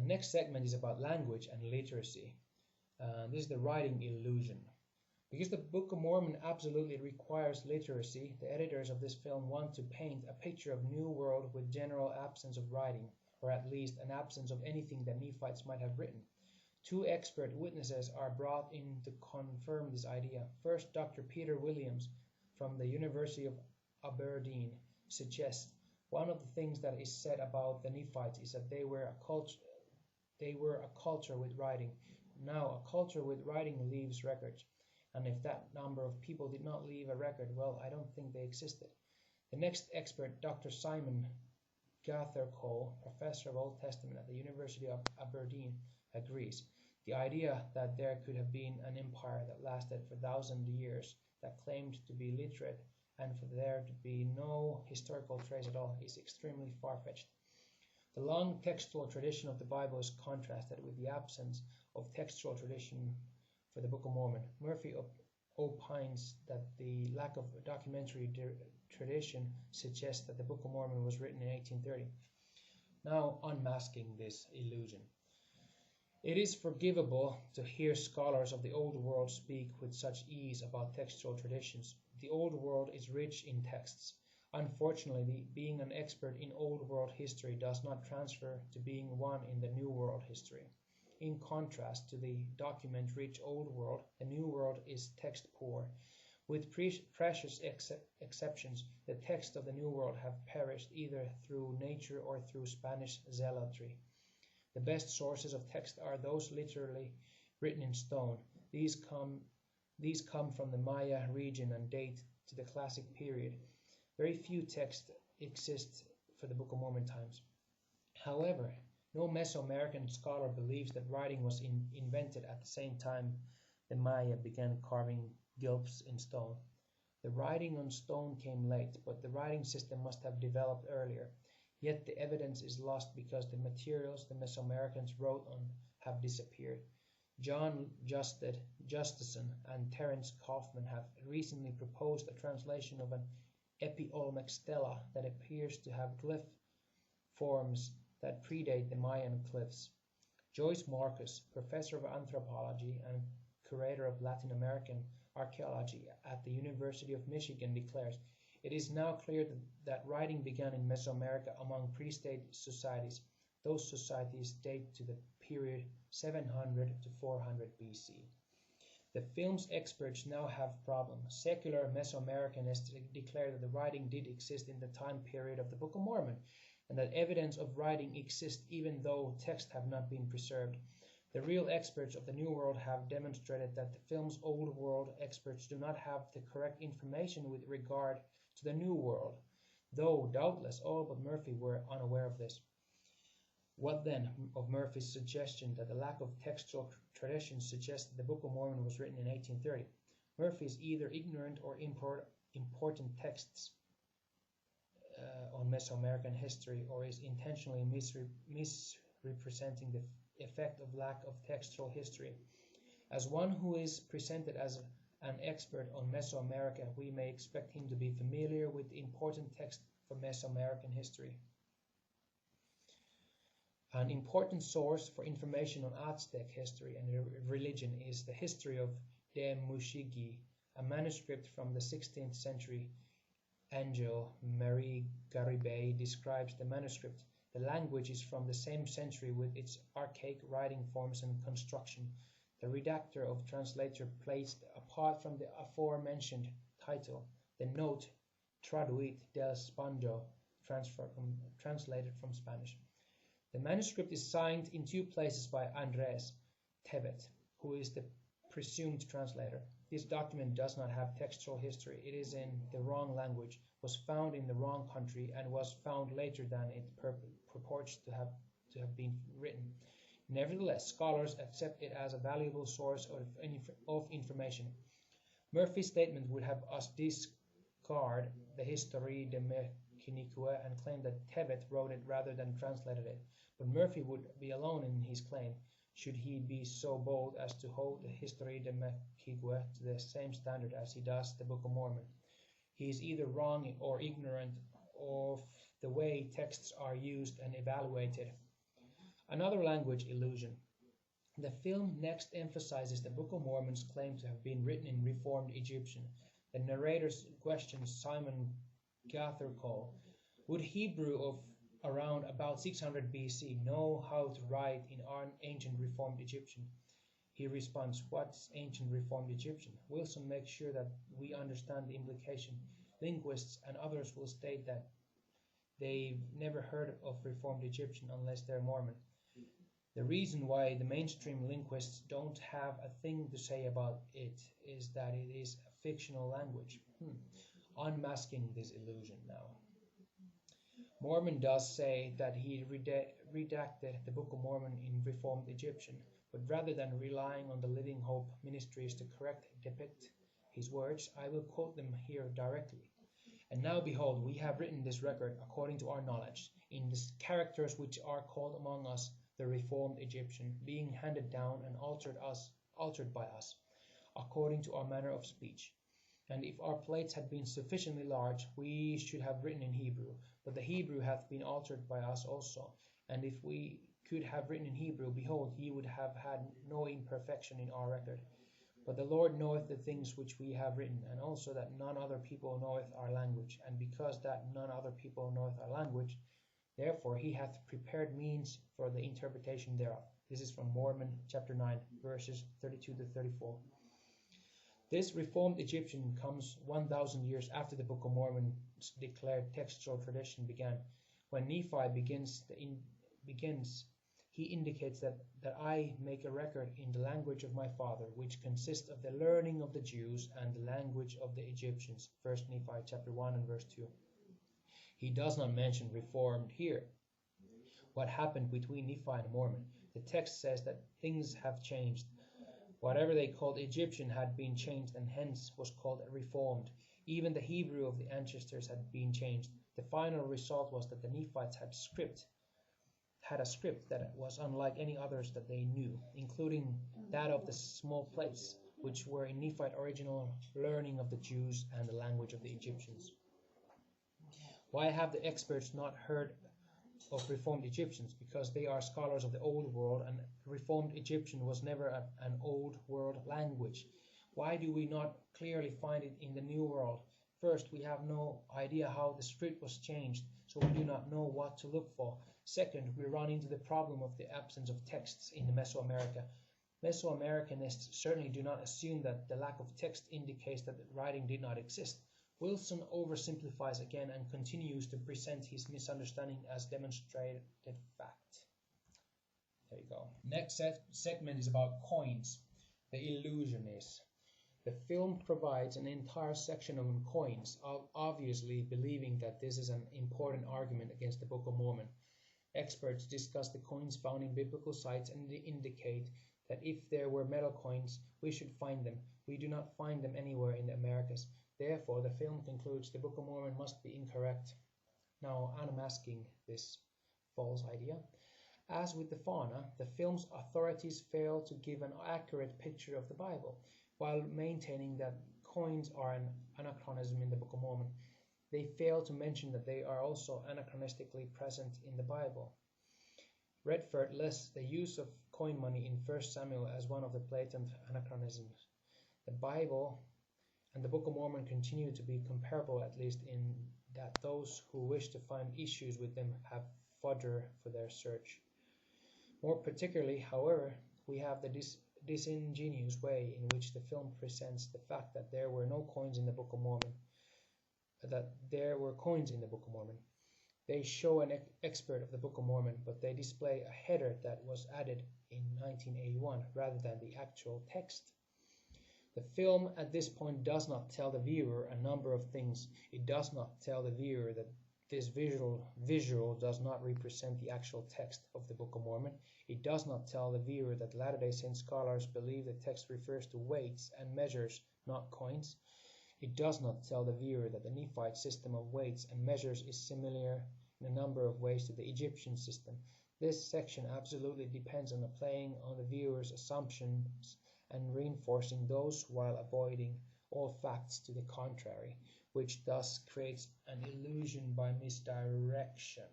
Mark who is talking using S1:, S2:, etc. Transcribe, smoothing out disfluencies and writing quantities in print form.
S1: Next segment is about language and literacy. This is the writing illusion. Because the Book of Mormon absolutely requires literacy, the editors of this film want to paint a picture of New World with general absence of writing, or at least an absence of anything that Nephites might have written. Two expert witnesses are brought in to confirm this idea. First, Dr. Peter Williams from the University of Aberdeen suggests one of the things that is said about the Nephites is that they were a culture with writing. Now, a culture with writing leaves records. And if that number of people did not leave a record, well, I don't think they existed. The next expert, Dr. Simon Gathercole, professor of Old Testament at the University of Aberdeen, agrees. The idea that there could have been an empire that lasted for 1,000 years, that claimed to be literate, and for there to be no historical trace at all is extremely far-fetched. The long textual tradition of the Bible is contrasted with the absence of textual tradition for the Book of Mormon. Murphy opines that the lack of documentary tradition suggests that the Book of Mormon was written in 1830. Now, unmasking this illusion. It is forgivable to hear scholars of the Old World speak with such ease about textual traditions. The Old World is rich in texts. Unfortunately, being an expert in Old World history does not transfer to being one in the New World history. In contrast to the document-rich Old World, the New World is text-poor. With precious exceptions, the texts of the New World have perished either through nature or through Spanish zealotry. The best sources of text are those literally written in stone. These come from the Maya region and date to the Classic period. Very few texts exist for the Book of Mormon times. However, no Mesoamerican scholar believes that writing was invented at the same time the Maya began carving glyphs in stone. The writing on stone came late, but the writing system must have developed earlier. Yet the evidence is lost because the materials the Mesoamericans wrote on have disappeared. John Justison and Terence Kaufman have recently proposed a translation of an Epi-Olmec stela that appears to have glyph forms that predate the Mayan glyphs. Joyce Marcus, professor of anthropology and curator of Latin American archaeology at the University of Michigan, declares, "It is now clear that writing began in Mesoamerica among pre-state societies. Those societies date to the period 700 to 400 BC. The film's experts now have problems. Secular Mesoamericanists declare that the writing did exist in the time period of the Book of Mormon, and that evidence of writing exists even though texts have not been preserved. The real experts of the New World have demonstrated that the film's Old World experts do not have the correct information with regard to the New World, though doubtless all but Murphy were unaware of this." What then of Murphy's suggestion that the lack of textual tradition suggests that the Book of Mormon was written in 1830? Murphy is either ignorant or important texts on Mesoamerican history, or is intentionally misrepresenting the effect of lack of textual history. As one who is presented as an expert on Mesoamerica, we may expect him to be familiar with important texts from Mesoamerican history. An important source for information on Aztec history and religion is the History of De Mushigi, a manuscript from the 16th century. Angel Marie Garibay describes the manuscript. The language is from the same century with its archaic writing forms and construction. The redactor of translator placed, apart from the aforementioned title, the note Traduit del Spanjo, translated from Spanish. The manuscript is signed in two places by Andres Tevet, who is the presumed translator. This document does not have textual history. It is in the wrong language, was found in the wrong country, and was found later than it purports to have been written. Nevertheless, scholars accept it as a valuable source of information. Murphy's statement would have us discard the History de Mechanique and claim that Tevet wrote it rather than translated it. But Murphy would be alone in his claim, should he be so bold as to hold the History de Mechanique to the same standard as he does the Book of Mormon. He is either wrong or ignorant of the way texts are used and evaluated. Another language illusion. The film next emphasizes the Book of Mormon's claim to have been written in Reformed Egyptian. The narrator questions Simon Gathercole, would Hebrew of around about 600 BC know how to write in ancient Reformed Egyptian? He responds, what's ancient Reformed Egyptian? Wilson makes sure that we understand the implication. Linguists and others will state that they've never heard of Reformed Egyptian unless they're Mormon. The reason why the mainstream linguists don't have a thing to say about it is that it is a fictional language. Unmasking this illusion now. Mormon does say that he redacted the Book of Mormon in Reformed Egyptian, but rather than relying on the Living Hope Ministries to depict his words, I will quote them here directly. And now behold, we have written this record according to our knowledge, in the characters which are called among us the Reformed Egyptian, being handed down and altered by us, according to our manner of speech. And if our plates had been sufficiently large, we should have written in Hebrew, but the Hebrew hath been altered by us also. And if we could have written in Hebrew, behold, ye would have had no imperfection in our record. But the Lord knoweth the things which we have written, and also that none other people knoweth our language. And because that none other people knoweth our language, therefore he hath prepared means for the interpretation thereof. This is from Mormon chapter 9, verses 32 to 34. This Reformed Egyptian comes 1,000 years after the Book of Mormon's declared textual tradition began. When Nephi begins, he indicates that I make a record in the language of my father, which consists of the learning of the Jews and the language of the Egyptians. 1 Nephi chapter 1 and verse 2. He does not mention Reformed here. What happened between Nephi and Mormon? The text says that things have changed. Whatever they called Egyptian had been changed and hence was called Reformed. Even the Hebrew of the ancestors had been changed. The final result was that the Nephites had a script that was unlike any others that they knew, including that of the small plates, which were in Nephite original learning of the Jews and the language of the Egyptians. Why have the experts not heard of Reformed Egyptians? Because they are scholars of the Old World, and Reformed Egyptian was never an Old World language. Why do we not clearly find it in the New World? First, we have no idea how the script was changed, so we do not know what to look for. Second, we run into the problem of the absence of texts in Mesoamerica. Mesoamericanists certainly do not assume that the lack of text indicates that the writing did not exist. Wilson oversimplifies again and continues to present his misunderstanding as demonstrated fact. There you go. Next segment is about coins. The illusion is. The film provides an entire section on coins, obviously believing that this is an important argument against the Book of Mormon. Experts discuss the coins found in biblical sites and indicate that if there were metal coins, we should find them. We do not find them anywhere in the Americas. Therefore, the film concludes the Book of Mormon must be incorrect. Now, unmasking this false idea. As with the fauna, the film's authorities fail to give an accurate picture of the Bible, while maintaining that coins are an anachronism in the Book of Mormon. They fail to mention that they are also anachronistically present in the Bible. Redford lists the use of coin money in 1 Samuel as one of the blatant anachronisms. The Bible and the Book of Mormon continue to be comparable, at least in that those who wish to find issues with them have fodder for their search. More particularly, however, we have the disingenuous way in which the film presents the fact that there were no coins in the Book of Mormon, They show an expert of the Book of Mormon, but they display a header that was added in 1981 rather than the actual text. The film at this point does not tell the viewer a number of things. It does not tell the viewer that this visual does not represent the actual text of the Book of Mormon. It does not tell the viewer that Latter-day Saint scholars believe the text refers to weights and measures, not coins. It does not tell the viewer that the Nephite system of weights and measures is similar in a number of ways to the Egyptian system. This section absolutely depends on playing on the viewer's assumptions and reinforcing those while avoiding all facts to the contrary, which thus creates an illusion by misdirection.